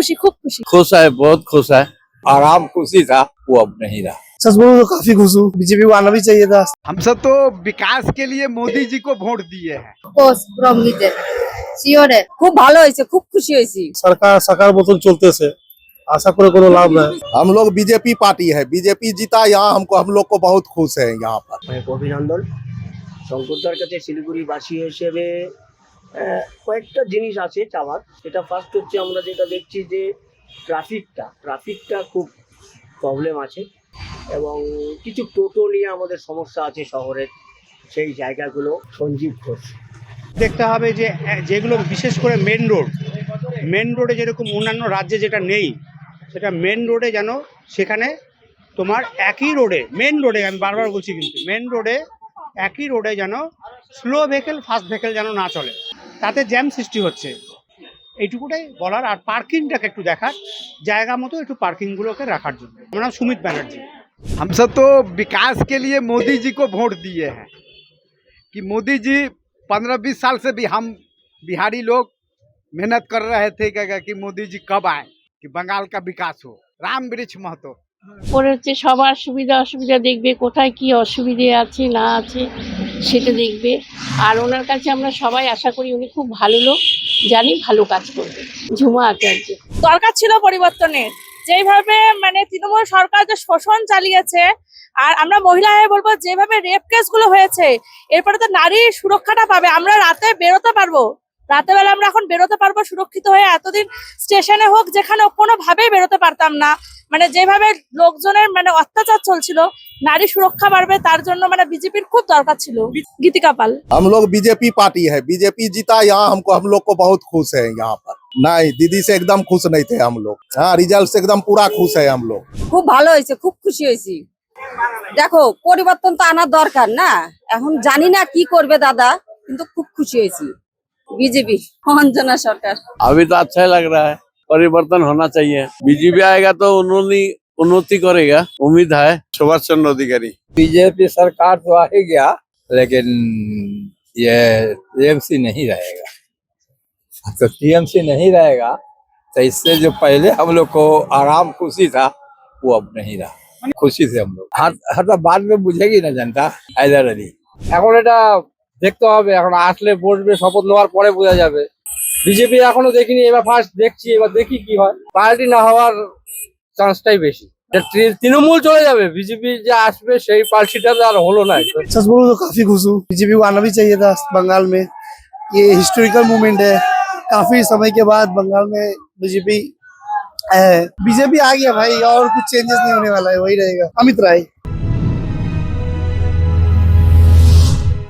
खुशी खूब खुशी। खुश है, बहुत खुश है। आराम खुशी था, वो अब नहीं रहा। सच बोलूं तो काफी खुश हूँ। बीजेपी को आना भी चाहिए था। हम सब तो विकास के लिए मोदी जी को वोट दिए हैं। শিওরে খুব ভালো হয়েছে, খুব খুশি হয়েছি। সরকার সরকার মতন চলতেছে, আশা করে কোনো লাভ নাই। हम लोग बीजेपी पार्टी है, बीजेपी जीता यहाँ हमको, हम लोग को बहुत खुश है यहाँ पर। অভিনন্দন শঙ্করদার কাছে শিলিগুড়িবাসী হিসেবে কয়েকটা জিনিস আছে চাওয়ার। এটা ফার্স্ট হচ্ছে আমরা যেটা দেখছি যে ট্রাফিকটা খুব প্রবলেম আছে এবং কিছু টোটো নিয়ে আমাদের সমস্যা আছে শহরের, সেই জায়গাগুলো সঞ্জীব ঘোষ দেখতে হবে যে যেগুলো বিশেষ করে মেন রোডে যেরকম অন্যান্য রাজ্যে যেটা নেই, সেটা মেন রোডে যেন সেখানে তোমার একই রোডে মেন রোডে, আমি বারবার বলছি কিন্তু মেন রোডে একই রোডে যেন স্লো ভেহিকেল ফাস্ট ভেহিকেল যেন না চলে, তাতে জ্যাম সৃষ্টি হচ্ছে। এইটুকুটাই বলার। আর পার্কিংটাকে একটু দেখার জায়গা মতো একটু পার্কিংগুলোকে রাখার জন্য। আমার নাম সুমিত ব্যানার্জি। हम सब तो विकास के लिए मोदी जी को वोट दिए हैं कि मोदी जी 15-20 साल से भी हम बिहारी लोग मेहनत कर रहे थे कि मोदी जी कब आए कि बंगाल का विकास हो। राम वृक्ष महतो পরে হচ্ছে সবার সুবিধা অসুবিধা দেখবে, কোথায় কি অসুবিধে আছে না আছে সেটা দেখবে। আর ওনার কাছে আমরা সবাই আশা করি উনি খুব ভালো লোক, জানি ভালো কাজ করবে। ঝুমা আচার্য। দরকার ছিল পরিবর্তনের, যেভাবে মানে তৃণমূল সরকার যে শোষণ চালিয়েছে, আর আমরা মহিলা হয়ে বলবো যেভাবে রেপ কেস গুলো হয়েছে, এরপরে তো নারী সুরক্ষাটা পাবে। আমরা রাতে বেরোতে পারবো, রাতের বেলা আমরা এখন বেরোতে পারবো সুরক্ষিত হয়ে। এতদিন স্টেশনে হোক যেখানে কোনোভাবেই বেরোতে পারতাম না। মানে যেভাবে লোকজনের মানে অত্যাচার চলছিল, নারী সুরক্ষা বাড়বে তার জন্য মানে বিজেপির খুব দরকার ছিল। গীতিকা পাল। हम लोग बीजेपी पार्टी है, बीजेपी जीता यहाँ हमको, हम लोग को बहुत खुश है यहाँ पर। नहीं, दीदी से एकदम खुश नहीं थे हम लोग। हाँ, रिजल्ट से एकदम पूरा खुश है हम लोग। খুব ভালো হয়েছে, খুব খুশি হয়েছি। দেখো পরিবর্তন তো আনার দরকার না, এখন জানি না কি करবে দাদা, কিন্তু খুব খুশি হয়েছি। बीजेपी অঞ্জনা সরকার। अभी तो अच्छा लग रहा है, परिवर्तन होना चाहिए। बीजेपी आएगा तो उन्होंने उन्नति करेगा, उम्मीद है। सुभाष चंद्र अधिकारी। बीजेपी सरकार तो आ ही गया, लेकिन ये टीएमसी नहीं रहेगा। तो टीएमसी नहीं रहेगा तो इससे जो पहले हम लोग को आराम खुशी था, वो अब नहीं रहा। खुशी से हम लोग हर बाद में बुझेगी ना जनता। हैदर अली এখন এটা দেখতে হবে, এখন আসলে বসবে, শপথ নেওয়ার পরে বোঝা যাবে। বিজেপি এখনো দেখিনি, এবার ফার্স্ট দেখছি, এবার দেখি কি হয়। পার্টি না হওয়ার চান্সটাই বেশি। তৃণমূল চলে যাবে, বিজেপি যে আসবে সেই পার্টিটা আর হলো না। सच बोलूं तो काफी खुश हूँ। बीजेपी को आना भी चाहिए था बंगाल में। ये हिस्टोरिकल मूवमेंट है, काफी समय के बाद बंगाल में बीजेपी है। बीजेपी आ गया भाई, और कुछ चेंजेस नहीं होने वाला है, वही रहेगा। अमित राय।